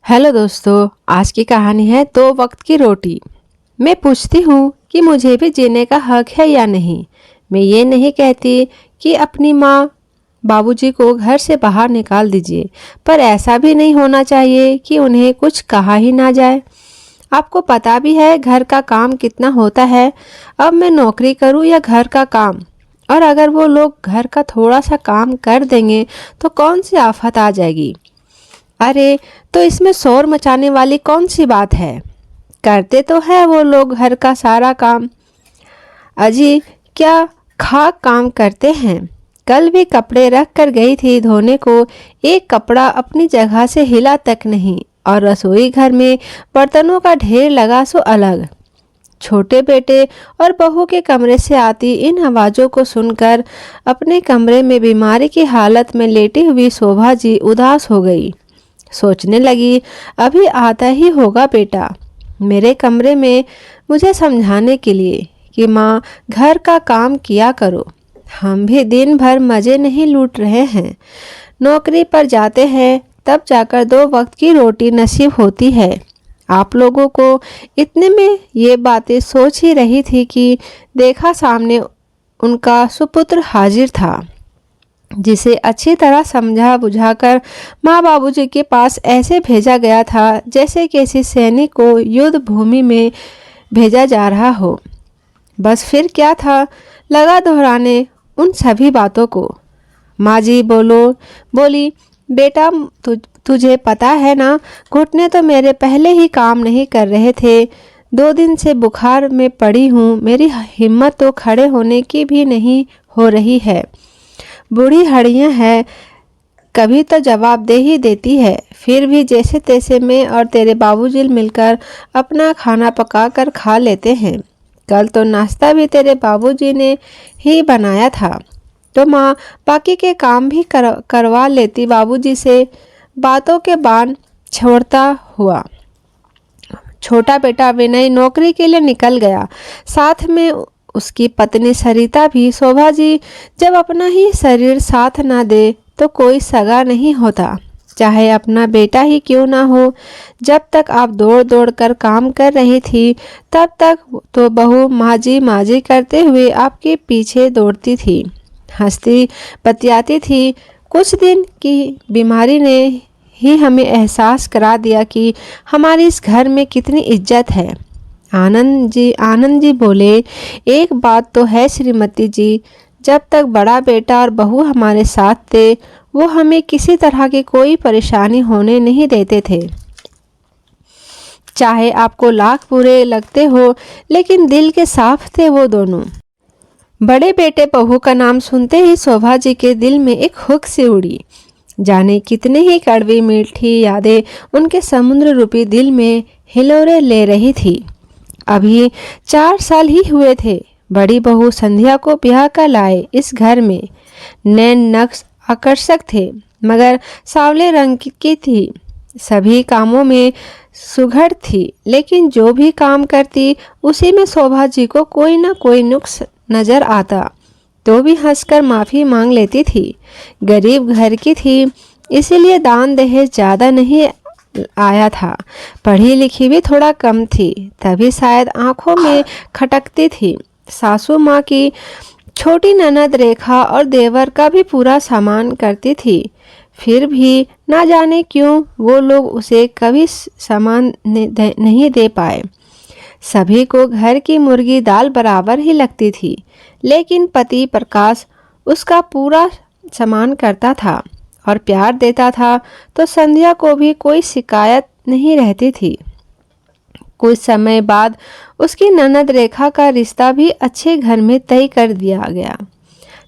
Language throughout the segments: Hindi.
हेलो दोस्तों, आज की कहानी है दो वक्त की रोटी। मैं पूछती हूँ कि मुझे भी जीने का हक है या नहीं। मैं ये नहीं कहती कि अपनी माँ बाबूजी को घर से बाहर निकाल दीजिए, पर ऐसा भी नहीं होना चाहिए कि उन्हें कुछ कहा ही ना जाए। आपको पता भी है घर का काम कितना होता है। अब मैं नौकरी करूँ या घर का काम, और अगर वो लोग घर का थोड़ा सा काम कर देंगे तो कौन सी आफत आ जाएगी। अरे, तो इसमें शोर मचाने वाली कौन सी बात है। करते तो है वो लोग घर का सारा काम। अजी, क्या खाक काम करते हैं। कल भी कपड़े रख कर गई थी धोने को, एक कपड़ा अपनी जगह से हिला तक नहीं, और रसोई घर में बर्तनों का ढेर लगा सो अलग। छोटे बेटे और बहू के कमरे से आती इन आवाज़ों को सुनकर अपने कमरे में बीमारी की हालत में लेटी हुई शोभा जी उदास हो गई। सोचने लगी, अभी आता ही होगा बेटा मेरे कमरे में मुझे समझाने के लिए कि माँ घर का काम किया करो। हम भी दिन भर मज़े नहीं लूट रहे हैं। नौकरी पर जाते हैं तब जाकर दो वक्त की रोटी नसीब होती है। आप लोगों को इतने में ये बातें सोच ही रही थी कि देखा सामने उनका सुपुत्र हाजिर था, जिसे अच्छी तरह समझा बुझाकर माँ बाबूजी के पास ऐसे भेजा गया था जैसे किसी सैनिक को युद्ध भूमि में भेजा जा रहा हो। बस फिर क्या था, लगा दोहराने उन सभी बातों को। माँ जी बोली, बेटा तुझे पता है ना, घुटने तो मेरे पहले ही काम नहीं कर रहे थे। 2 दिन से बुखार में पड़ी हूँ, मेरी हिम्मत तो खड़े होने की भी नहीं हो रही है। बूढ़ी हड़ियाँ है, कभी तो जवाब दे ही देती है, फिर भी जैसे तैसे मैं और तेरे बाबूजी मिलकर अपना खाना पका कर खा लेते हैं। कल तो नाश्ता भी तेरे बाबूजी ने ही बनाया था, तो माँ बाकी के काम भी करवा लेती बाबूजी से। बातों के बाण छोड़ता हुआ छोटा बेटा विनय नौकरी के लिए निकल गया, साथ में उसकी पत्नी सरिता भी। शोभा जी, जब अपना ही शरीर साथ ना दे तो कोई सगा नहीं होता, चाहे अपना बेटा ही क्यों ना हो। जब तक आप दौड़ दौड़ कर काम कर रही थी तब तक तो बहू माजी करते हुए आपके पीछे दौड़ती थी, हंसती बतियाती थी। कुछ दिन की बीमारी ने ही हमें एहसास करा दिया कि हमारी इस घर में कितनी इज्जत है। आनंद जी बोले, एक बात तो है श्रीमती जी, जब तक बड़ा बेटा और बहू हमारे साथ थे वो हमें किसी तरह की कोई परेशानी होने नहीं देते थे। चाहे आपको लाख बुरे लगते हो, लेकिन दिल के साफ थे वो दोनों। बड़े बेटे बहू का नाम सुनते ही शोभा जी के दिल में एक हुक सी उड़ी। जाने कितने ही कड़वी मीठी यादें उनके समुद्र रूपी दिल में हिलोरे ले रही थी। अभी 4 साल ही हुए थे बड़ी बहू संध्या को ब्याह कर लाए इस घर में। नैन नक्श आकर्षक थे, मगर सांवले रंग की थी, सभी कामों में सुघड़ थी, लेकिन जो भी काम करती उसी में शोभा जी को कोई ना कोई नुक्स नजर आता, तो भी हंसकर माफ़ी मांग लेती थी। गरीब घर की थी, इसीलिए दान दहेज ज़्यादा नहीं आया था। पढ़ी लिखी भी थोड़ा कम थी, तभी शायद आंखों में खटकती थी। सासू माँ की छोटी ननद रेखा और देवर का भी पूरा सामान करती थी, फिर भी ना जाने क्यों वो लोग उसे कभी सामान नहीं दे पाए। सभी को घर की मुर्गी दाल बराबर ही लगती थी, लेकिन पति प्रकाश उसका पूरा सामान करता था और प्यार देता था, तो संध्या को भी कोई शिकायत नहीं रहती थी। कुछ समय बाद उसकी ननद रेखा का रिश्ता भी अच्छे घर में तय कर दिया गया।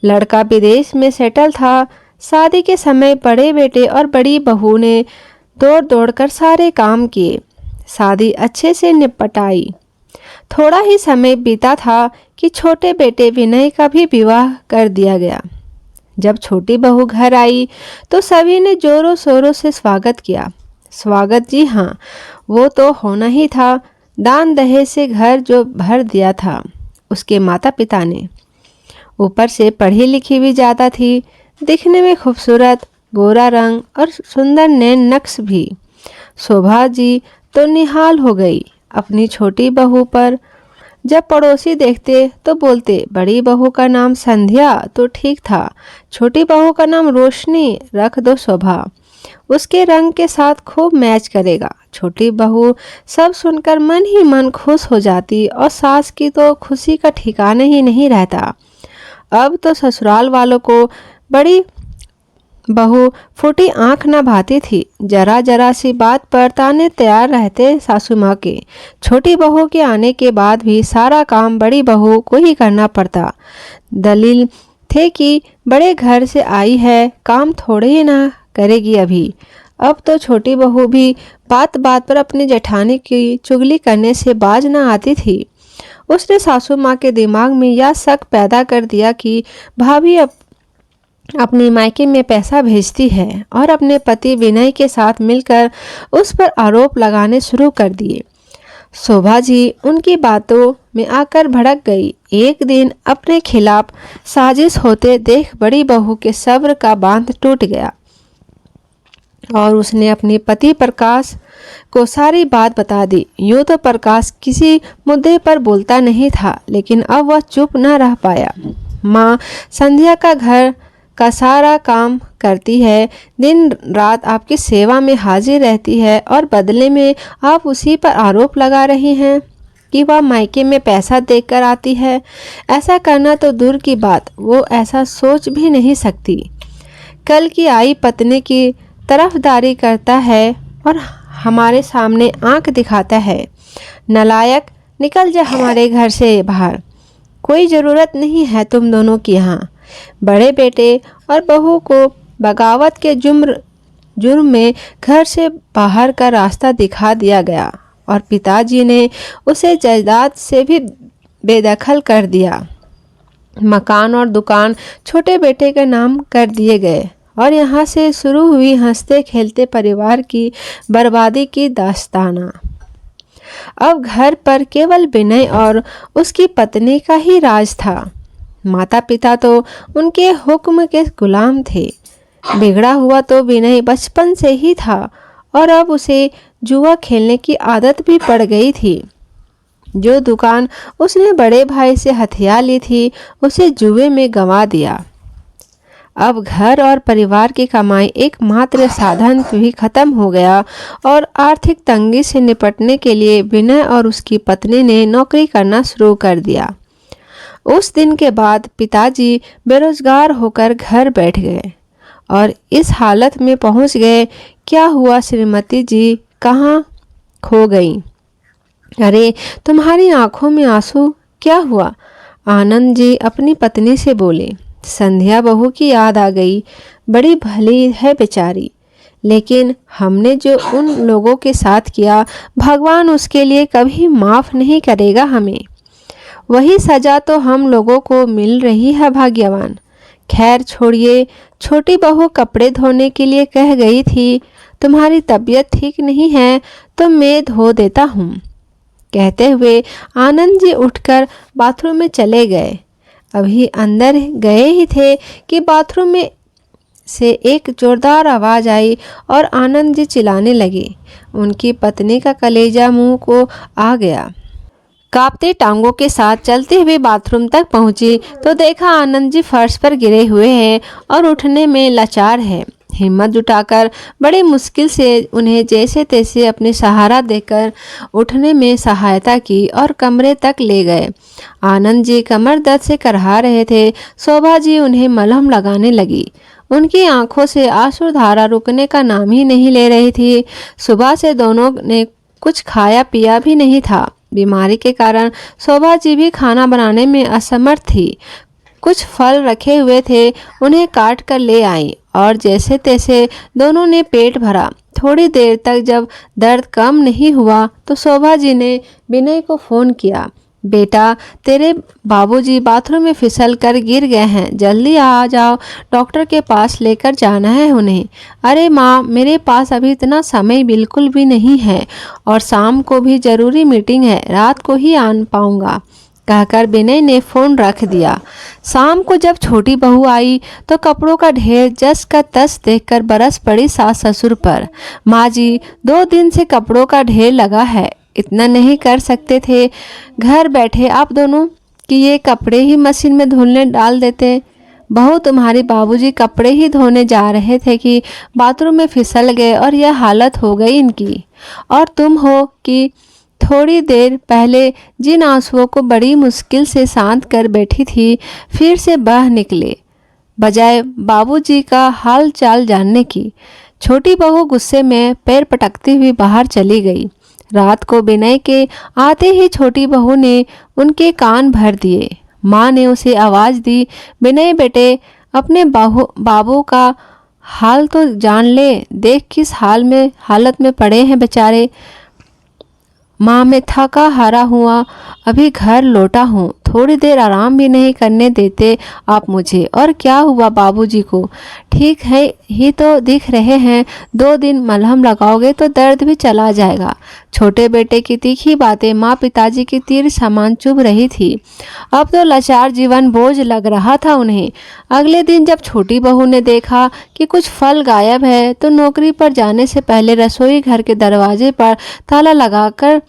लड़का विदेश में सेटल था। शादी के समय बड़े बेटे और बड़ी बहू ने दौड़ दौड़ कर सारे काम किए, शादी अच्छे से निपटाई। थोड़ा ही समय बीता था कि छोटे बेटे विनय का भी विवाह कर दिया गया। जब छोटी बहू घर आई तो सभी ने जोरों शोरों से स्वागत किया। स्वागत, जी हाँ, वो तो होना ही था। दान दहेज से घर जो भर दिया था उसके माता पिता ने। ऊपर से पढ़ी लिखी भी ज़्यादा थी, दिखने में खूबसूरत, गोरा रंग और सुंदर नैन नक्श भी। शोभा जी तो निहाल हो गई अपनी छोटी बहू पर। जब पड़ोसी देखते तो बोलते, बड़ी बहू का नाम संध्या तो ठीक था, छोटी बहू का नाम रोशनी रख दो शोभा, उसके रंग के साथ खूब मैच करेगा। छोटी बहू सब सुनकर मन ही मन खुश हो जाती और सास की तो खुशी का ठिकाना ही नहीं रहता। अब तो ससुराल वालों को बड़ी बहू फूटी आंख न भाती थी। जरा जरा सी बात पर ताने तैयार रहते सासू माँ के। छोटी बहू के आने के बाद भी सारा काम बड़ी बहू को ही करना पड़ता। दलील थे कि बड़े घर से आई है, काम थोड़े ही ना करेगी अभी। अब तो छोटी बहू भी बात बात पर अपनी जेठानी की चुगली करने से बाज न आती थी। उसने सासू माँ के दिमाग में यह शक पैदा कर दिया कि भाभी अपनी मायके में पैसा भेजती है और अपने पति विनय के साथ मिलकर उस पर आरोप लगाने शुरू कर दिए। शोभा जी उनकी बातों में आकर भड़क गई। एक दिन अपने खिलाफ साजिश होते देख बड़ी बहू के सब्र का बांध टूट गया और उसने अपने पति प्रकाश को सारी बात बता दी। यूँ तो प्रकाश किसी मुद्दे पर बोलता नहीं था, लेकिन अब वह चुप न रह पाया। माँ संध्या का घर का सारा काम करती है, दिन रात आपकी सेवा में हाजिर रहती है और बदले में आप उसी पर आरोप लगा रही हैं कि वह मायके में पैसा देकर आती है। ऐसा करना तो दूर की बात, वो ऐसा सोच भी नहीं सकती। कल की आई पत्नी की तरफदारी करता है और हमारे सामने आंख दिखाता है। नालायक, निकल जा हमारे घर से बाहर, कोई ज़रूरत नहीं है तुम दोनों की यहाँ। बड़े बेटे और बहू को बगावत के जुर्म में घर से बाहर का रास्ता दिखा दिया गया और पिताजी ने उसे जायदाद से भी बेदखल कर दिया। मकान और दुकान छोटे बेटे के नाम कर दिए गए और यहाँ से शुरू हुई हंसते खेलते परिवार की बर्बादी की दास्ताना। अब घर पर केवल विनय और उसकी पत्नी का ही राज था। माता पिता तो उनके हुक्म के गुलाम थे। बिगड़ा हुआ तो विनय बचपन से ही था और अब उसे जुआ खेलने की आदत भी पड़ गई थी। जो दुकान उसने बड़े भाई से हथिया ली थी, उसे जुए में गंवा दिया। अब घर और परिवार की कमाई एकमात्र साधन भी खत्म हो गया और आर्थिक तंगी से निपटने के लिए विनय और उसकी पत्नी ने नौकरी करना शुरू कर दिया। उस दिन के बाद पिताजी बेरोजगार होकर घर बैठ गए और इस हालत में पहुंच गए। क्या हुआ श्रीमती जी, कहाँ खो गई? अरे तुम्हारी आंखों में आंसू, क्या हुआ? आनंद जी अपनी पत्नी से बोले। संध्या बहू की याद आ गई, बड़ी भली है बेचारी, लेकिन हमने जो उन लोगों के साथ किया, भगवान उसके लिए कभी माफ़ नहीं करेगा हमें। वही सज़ा तो हम लोगों को मिल रही है भाग्यवान। खैर छोड़िए, छोटी बहू कपड़े धोने के लिए कह गई थी, तुम्हारी तबीयत ठीक नहीं है तो मैं धो देता हूँ। कहते हुए आनंद जी उठकर बाथरूम में चले गए। अभी अंदर गए ही थे कि बाथरूम में से एक जोरदार आवाज़ आई और आनंद जी चिल्लाने लगे। उनकी पत्नी का कलेजा मुंह को आ गया। कांपते टांगों के साथ चलते हुए बाथरूम तक पहुंची तो देखा आनंद जी फर्श पर गिरे हुए हैं और उठने में लाचार है। हिम्मत जुटाकर बड़ी मुश्किल से उन्हें जैसे तैसे अपने सहारा देकर उठने में सहायता की और कमरे तक ले गए। आनंद जी कमर दर्द से करहा रहे थे। शोभा जी उन्हें मलहम लगाने लगी। उनकी आंखों से आंसू धारा रुकने का नाम ही नहीं ले रही थी। सुबह से दोनों ने कुछ खाया पिया भी नहीं था। बीमारी के कारण शोभा जी भी खाना बनाने में असमर्थ थी। कुछ फल रखे हुए थे, उन्हें काट कर ले आई और जैसे तैसे दोनों ने पेट भरा। थोड़ी देर तक जब दर्द कम नहीं हुआ तो शोभा जी ने विनय को फ़ोन किया। बेटा, तेरे बाबूजी बाथरूम में फिसल कर गिर गए हैं, जल्दी आ जाओ, डॉक्टर के पास लेकर जाना है उन्हें। अरे माँ, मेरे पास अभी इतना समय बिल्कुल भी नहीं है और शाम को भी ज़रूरी मीटिंग है, रात को ही आ पाऊँगा। कहकर विनय ने फोन रख दिया। शाम को जब छोटी बहू आई तो कपड़ों का ढेर जस का तस देखकर बरस पड़ी सास ससुर पर। माँ जी, 2 दिन से कपड़ों का ढेर लगा है, इतना नहीं कर सकते थे घर बैठे आप दोनों कि ये कपड़े ही मशीन में धुलने डाल देते। बहू, तुम्हारे बाबूजी कपड़े ही धोने जा रहे थे कि बाथरूम में फिसल गए और यह हालत हो गई इनकी। और तुम हो कि थोड़ी देर पहले जिन आंसुओं को बड़ी मुश्किल से शांत कर बैठी थी फिर से बह निकले, बजाय बाबूजी का हाल चाल जानने की। छोटी बहू गुस्से में पैर पटकती हुई बाहर चली गई। रात को विनय के आते ही छोटी बहू ने उनके कान भर दिए। माँ ने उसे आवाज़ दी, विनय बेटे, अपने बाबू का हाल तो जान ले, देख किस हालत में पड़े हैं बेचारे। माँ, मैं थका हारा हुआ अभी घर लौटा हूँ, थोड़ी देर आराम भी नहीं करने देते आप मुझे। और क्या हुआ बाबूजी को? ठीक है ही तो दिख रहे हैं, 2 दिन मलहम लगाओगे तो दर्द भी चला जाएगा। छोटे बेटे की तीखी बातें माँ पिताजी की तीर समान चुभ रही थी। अब तो लाचार जीवन बोझ लग रहा था उन्हें। अगले दिन जब छोटी बहू ने देखा कि कुछ फल गायब है तो नौकरी पर जाने से पहले रसोई घर के दरवाजे पर ताला लगाकर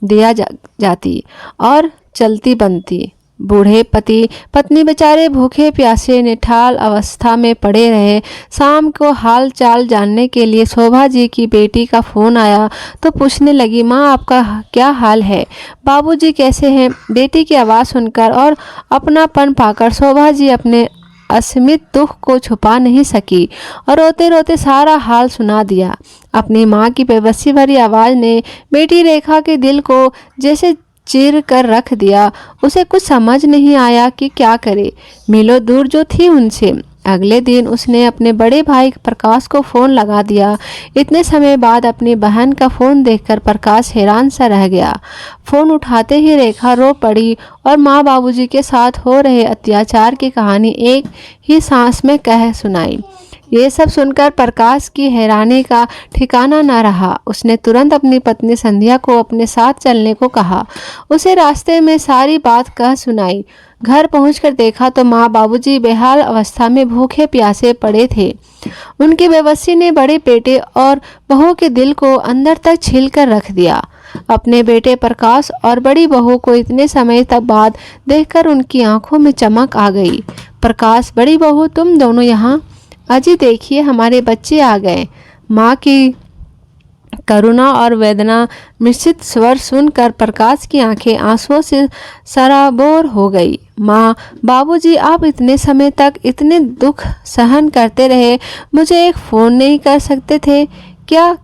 दिया जाती और चलती बनती। बूढ़े पति पत्नी बेचारे भूखे प्यासे निठाल अवस्था में पड़े रहे। शाम को हाल चाल जानने के लिए शोभा जी की बेटी का फ़ोन आया तो पूछने लगी, माँ आपका क्या हाल है, बाबूजी कैसे हैं? बेटी की आवाज़ सुनकर और अपनापन पाकर शोभा जी अपने असीमित दुख को छुपा नहीं सकी और रोते रोते सारा हाल सुना दिया। अपनी माँ की बेबसी भरी आवाज़ ने बेटी रेखा के दिल को जैसे चीर कर रख दिया। उसे कुछ समझ नहीं आया कि क्या करे, मीलों दूर जो थी उनसे। अगले दिन उसने अपने बड़े भाई प्रकाश को फ़ोन लगा दिया। इतने समय बाद अपनी बहन का फ़ोन देखकर प्रकाश हैरान सा रह गया। फ़ोन उठाते ही रेखा रो पड़ी और माँ बाबूजी के साथ हो रहे अत्याचार की कहानी एक ही सांस में कह सुनाई। ये सब सुनकर प्रकाश की हैरानी का ठिकाना न रहा। उसने तुरंत अपनी पत्नी संध्या को अपने साथ चलने को कहा। उसे रास्ते में सारी बात कह सुनाई। घर पहुंचकर देखा तो माँ बाबूजी बेहाल अवस्था में भूखे प्यासे पड़े थे। उनकी बेबसी ने बड़े बेटे और बहू के दिल को अंदर तक छील कर रख दिया। अपने बेटे प्रकाश और बड़ी बहू को इतने समय तक बाद देखकर उनकी आंखों में चमक आ गई। प्रकाश, बड़ी बहू, तुम दोनों यहाँ? अजी देखिए, हमारे बच्चे आ गए। माँ की करुणा और वेदना मिश्रित स्वर सुनकर प्रकाश की आंखें आंसुओं से सराबोर हो गई। माँ, बाबूजी, आप इतने समय तक इतने दुख सहन करते रहे, मुझे एक फ़ोन नहीं कर सकते थे क्या?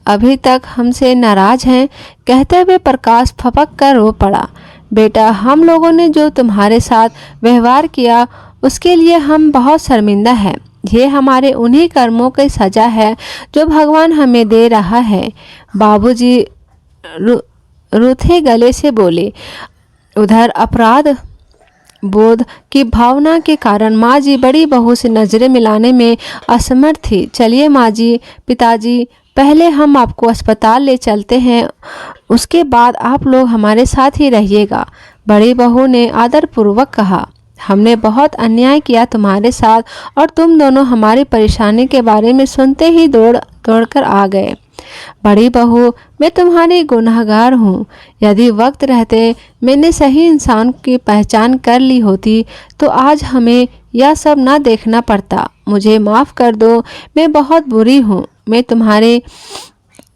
अभी तक हमसे नाराज हैं? कहते हुए प्रकाश फपक कर रो पड़ा। बेटा, हम लोगों ने जो तुम्हारे साथ व्यवहार किया उसके लिए हम बहुत शर्मिंदा हैं। ये हमारे उन्हीं कर्मों की सजा है जो भगवान हमें दे रहा है। बाबूजी रूठे गले से बोले। उधर अपराध बोध की भावना के कारण माँ जी बड़ी बहू से नज़रें मिलाने में असमर्थ थी। चलिए माँ जी, पिताजी, पहले हम आपको अस्पताल ले चलते हैं, उसके बाद आप लोग हमारे साथ ही रहिएगा। बड़ी बहू ने आदरपूर्वक कहा। हमने बहुत अन्याय किया तुम्हारे साथ और तुम दोनों हमारी परेशानी के बारे में सुनते ही दौड़ कर आ गए। बड़ी बहू, मैं तुम्हारी गुनहगार हूँ। यदि वक्त रहते मैंने सही इंसान की पहचान कर ली होती तो आज हमें यह सब ना देखना पड़ता। मुझे माफ़ कर दो, मैं बहुत बुरी हूँ। मैं तुम्हारे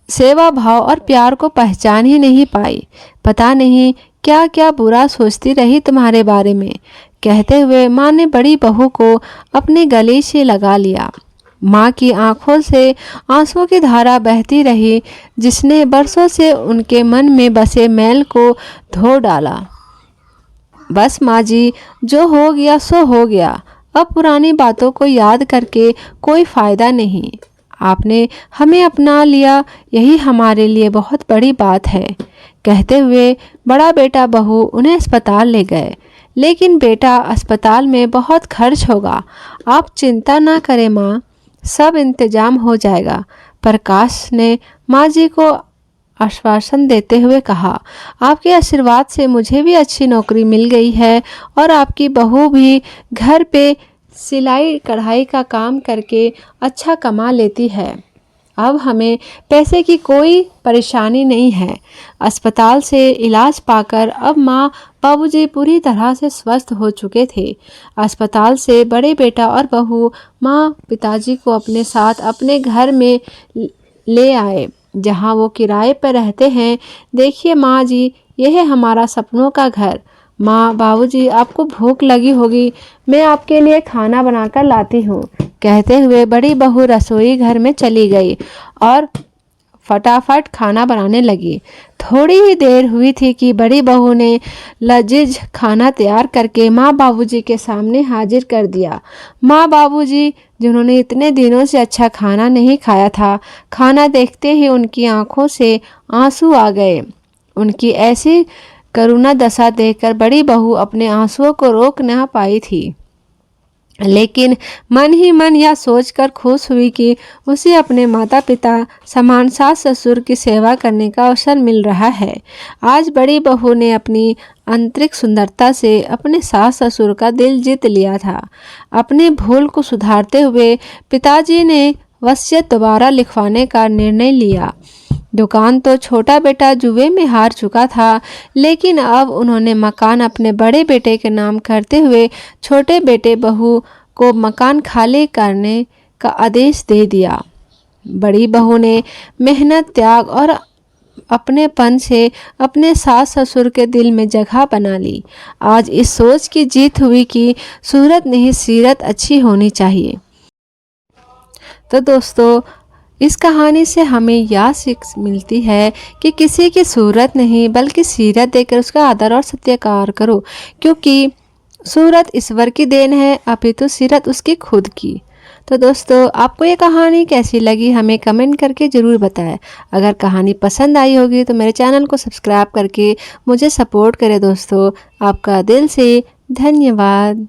सेवा भाव और प्यार को पहचान ही नहीं पाई। पता नहीं क्या क्या बुरा सोचती रही तुम्हारे बारे में। कहते हुए माँ ने बड़ी बहू को अपने गले से लगा लिया। माँ की आंखों से आंसुओं की धारा बहती रही जिसने बरसों से उनके मन में बसे मैल को धो डाला। बस माँ जी, जो हो गया सो हो गया। अब पुरानी बातों को याद करके कोई फ़ायदा नहीं। आपने हमें अपना लिया, यही हमारे लिए बहुत बड़ी बात है। कहते हुए बड़ा बेटा बहू उन्हें अस्पताल ले गए। लेकिन बेटा, अस्पताल में बहुत खर्च होगा। आप चिंता ना करें माँ, सब इंतजाम हो जाएगा। प्रकाश ने माँ जी को आश्वासन देते हुए कहा, आपके आशीर्वाद से मुझे भी अच्छी नौकरी मिल गई है और आपकी बहू भी घर पे सिलाई कढ़ाई का काम करके अच्छा कमा लेती है। अब हमें पैसे की कोई परेशानी नहीं है। अस्पताल से इलाज पाकर अब माँ बाबूजी पूरी तरह से स्वस्थ हो चुके थे। अस्पताल से बड़े बेटा और बहू माँ पिताजी को अपने साथ अपने घर में ले आए, जहाँ वो किराए पर रहते हैं। देखिए माँ जी, यह है हमारा सपनों का घर। माँ बाबूजी, आपको भूख लगी होगी, मैं आपके लिए खाना बनाकर लाती हूँ। कहते हुए बड़ी बहू रसोई घर में चली गई और फटाफट खाना बनाने लगी। थोड़ी ही देर हुई थी कि बड़ी बहू ने लजीज खाना तैयार करके माँ बाबूजी के सामने हाजिर कर दिया। माँ बाबूजी, जिन्होंने इतने दिनों से अच्छा खाना नहीं खाया था, खाना देखते ही उनकी आंखों से आंसू आ गए। उनकी ऐसी करुणा दशा देखकर बड़ी बहू अपने आंसुओं को रोक ना पाई थी, लेकिन मन ही मन यह सोचकर खुश हुई कि उसे अपने माता पिता समान सास ससुर की सेवा करने का अवसर मिल रहा है। आज बड़ी बहू ने अपनी आंतरिक सुंदरता से अपने सास ससुर का दिल जीत लिया था। अपनी भूल को सुधारते हुए पिताजी ने वसीयत दोबारा लिखवाने का निर्णय लिया। दुकान तो छोटा बेटा जुए में हार चुका था, लेकिन अब उन्होंने मकान अपने बड़े बेटे के नाम करते हुए छोटे बेटे बहू को मकान खाली करने का आदेश दे दिया। बड़ी बहू ने मेहनत, त्याग और अपनेपन से अपने सास ससुर के दिल में जगह बना ली। आज इस सोच की जीत हुई कि सूरत नहीं, सीरत अच्छी होनी चाहिए। तो दोस्तों, इस कहानी से हमें यह सीख मिलती है कि किसी की सूरत नहीं बल्कि सीरत देकर उसका आदर और सत्कार करो, क्योंकि सूरत ईश्वर की देन है, अपितु सीरत उसकी खुद की। तो दोस्तों, आपको ये कहानी कैसी लगी हमें कमेंट करके ज़रूर बताएं। अगर कहानी पसंद आई होगी तो मेरे चैनल को सब्सक्राइब करके मुझे सपोर्ट करें। दोस्तों, आपका दिल से धन्यवाद।